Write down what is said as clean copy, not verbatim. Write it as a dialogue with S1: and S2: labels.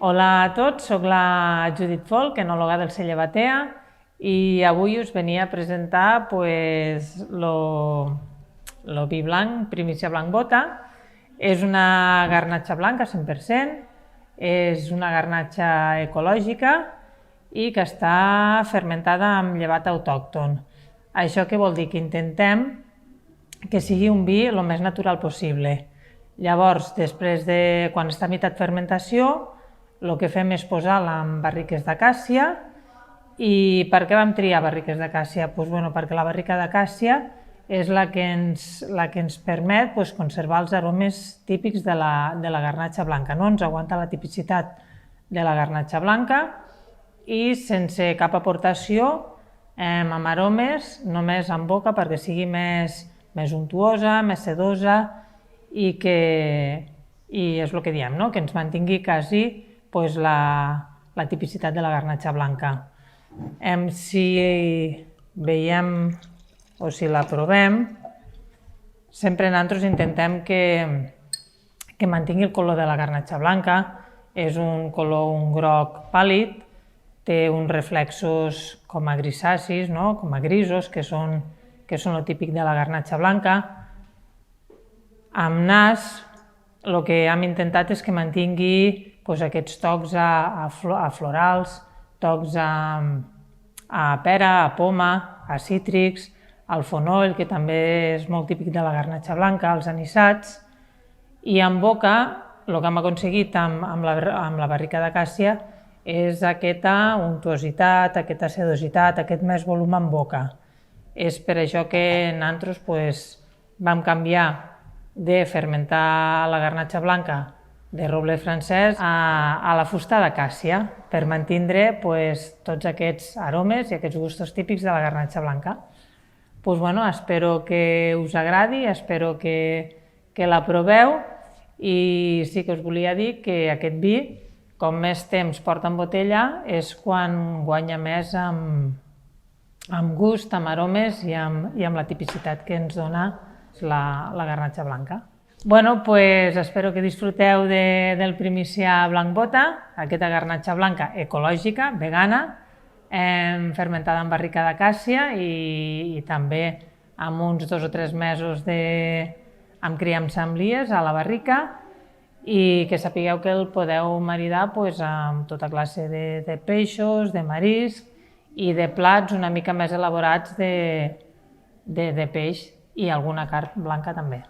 S1: Hola a tots, soc la Judit Folk, enòloga del Celler Batea, i avui us venia a presentar lo vi blanc, Primícia Blanc Bota. És una garnatxa blanca 100%, és una garnatxa ecològica i que està fermentada amb llevat autòcton. Això què vol dir? Que intentem que sigui un vi el més natural possible. Llavors, després de quan està a meitat fermentació, el que fem és posar-la en barriques d'acàcia. I per què vam triar barriques d'acàcia? Perquè la barrica d'acàcia és la que ens permet conservar els aromes típics de la garnatxa blanca. No ens aguanta la tipicitat de la garnatxa blanca i sense cap aportació amb aromes, només en boca perquè sigui més untuosa, més sedosa i és el que diem, que ens mantingui quasi la tipicitat de la garnatxa blanca. Si veiem o si la provem, sempre nosaltres intentem que mantingui el color de la garnatxa blanca. És un color, un groc pàl·lid, té uns reflexos com a grisacis, com a grisos, que són el típic de la garnatxa blanca. Amb nas, el que hem intentat és que mantingui aquests tocs a florals, tocs a pera, a poma, a cítrics, al fonoll, que també és molt típic de la garnatxa blanca, els anisats. I en boca, el que hem aconseguit amb la barrica d'acàcia és aquesta untuositat, aquesta sedositat, aquest més volum en boca. És per això que nosaltres vam canviar de fermentar la garnatxa blanca de roble francès a la fusta d'acàcia per mantindre tots aquests aromes i aquests gustos típics de la garnatxa blanca. Espero que us agradi, espero que la proveu i sí que us volia dir que aquest vi, com més temps porta en botella, és quan guanya més amb gust, amb aromes i amb la tipicitat que ens dona la garnatxa blanca. Espero que disfruteu del Primícia Blanc Bota, aquesta garnatxa blanca ecològica, vegana, fermentada en barrica d'acàcia i també amb uns 2 o 3 mesos amb criança amb lies a la barrica, i que sapigueu que el podeu maridar amb tota classe de peixos, de marisc i de plats una mica més elaborats de peix i alguna carn blanca també.